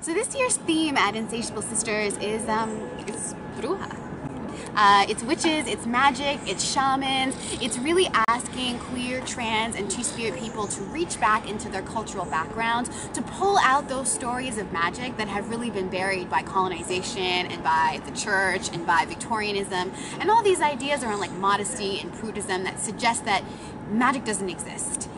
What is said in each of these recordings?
So this year's theme at Insatiable Sisters is bruja. It's witches, it's magic, it's shamans. It's really asking queer, trans, and two-spirit people to reach back into their cultural background, to pull out those stories of magic that have really been buried by colonization and by the church and by Victorianism, and all these ideas around like modesty and prudism that suggest that magic doesn't exist.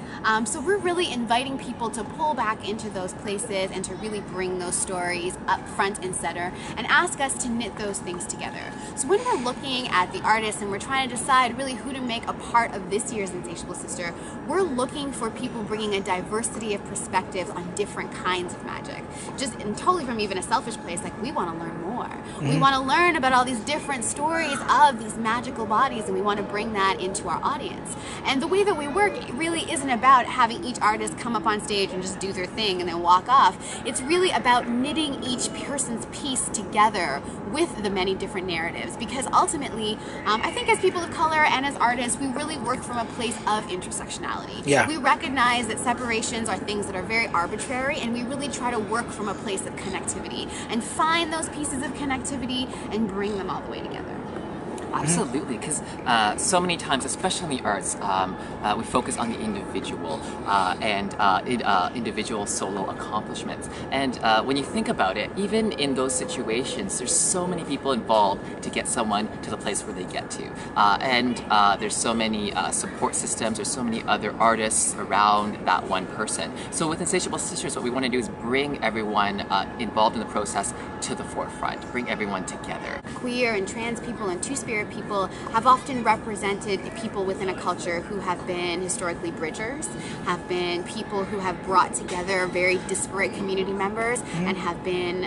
So we're really inviting people to pull back into those places and to really bring those stories up front and center and ask us to knit those things together. So when we're looking at the artists and we're trying to decide really who to make a part of this year's Insatiable Sister, we're looking for people bringing a diversity of perspectives on different kinds of magic. Just and totally from even a selfish place, like we want to learn more. We want to learn about all these different stories of these magical bodies, and we want to bring that into our audience. And the way that we work really isn't about having each artist come up on stage and just do their thing and then walk off. It's really about knitting each person's piece together with the many different narratives, because ultimately I think as people of color and as artists, we really work from a place of intersectionality. Yeah. We recognize that separations are things that are very arbitrary, and we really try to work from a place of connectivity and find those pieces of connectivity and bring them all the way together. Absolutely, because so many times, especially in the arts, we focus on the individual and individual solo accomplishments. And when you think about it, even in those situations, there's so many people involved to get someone to the place where they get to. And there's so many support systems, there's so many other artists around that one person. So with Insatiable Sisters, what we want to do is bring everyone involved in the process to the forefront, bring everyone together. Queer and trans people and two-spirit people have often represented people within a culture who have been historically bridgers, have been people who have brought together very disparate community members, and have been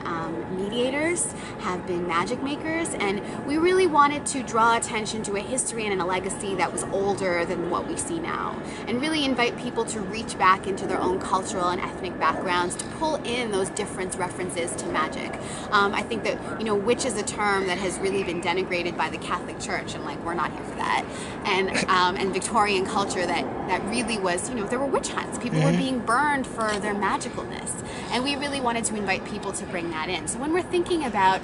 mediators, have been magic makers, and we really wanted to draw attention to a history and a legacy that was older than what we see now, and really invite people to reach back into their own cultural and ethnic backgrounds to pull in those different references to magic. I think that, you know, witch is a term that has really been denigrated by the Catholic Church, and like, we're not here for that. And Victorian culture that really was, you know, there were witch hunts. People were being burned for their magicalness, and we really wanted to invite people to bring that in. So when we're thinking about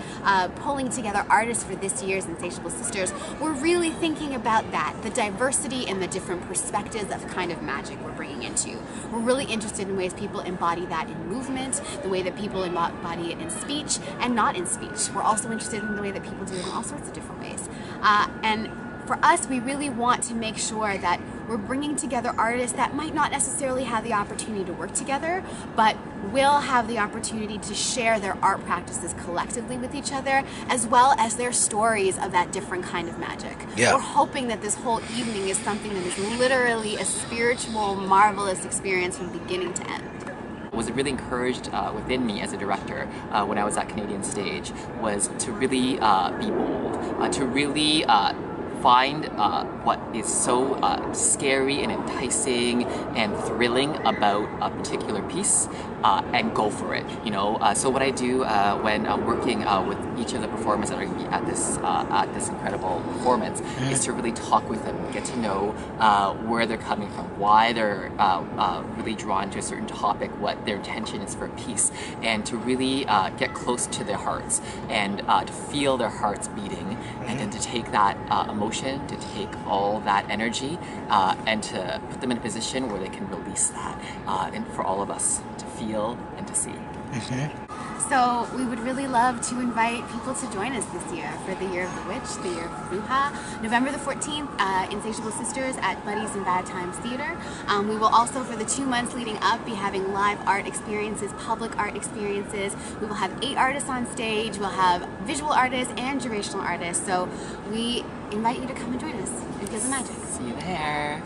pulling together artists for this year's Insatiable Sisters, we're really thinking about that, the diversity and the different perspectives of kind of magic we're bringing into. We're really interested in ways people embody that in movement, the way that people embody it in speech and not in speech. We're also interested in the way that people do it in all sorts of different ways. And for us, we really want to make sure that we're bringing together artists that might not necessarily have the opportunity to work together, but will have the opportunity to share their art practices collectively with each other, as well as their stories of that different kind of magic. Yeah. We're hoping that this whole evening is something that is literally a spiritual, marvelous experience from beginning to end. What was really encouraged within me as a director when I was at Canadian Stage was to really be bold, to really find what is so scary and enticing and thrilling about a particular piece and go for it, you know. So what I do when I'm working with each of the performers that are going to be at this incredible performance is to really talk with them, get to know where they're coming from, why they're really drawn to a certain topic, what their intention is for a piece, and to really get close to their hearts and to feel their hearts beating, and then to take that emotion, to take all that energy and to put them in a position where they can release that, and for all of us to feel and to see. So we would really love to invite people to join us this year for the Year of the Witch, the Year of the Bruja. November the 14th, Insatiable Sisters at Buddies and Bad Times Theater. We will also, for the 2 months leading up, be having live art experiences, public art experiences. We will have 8 artists on stage. We'll have visual artists and durational artists. So we invite you to come and join us and feel the magic. See you there.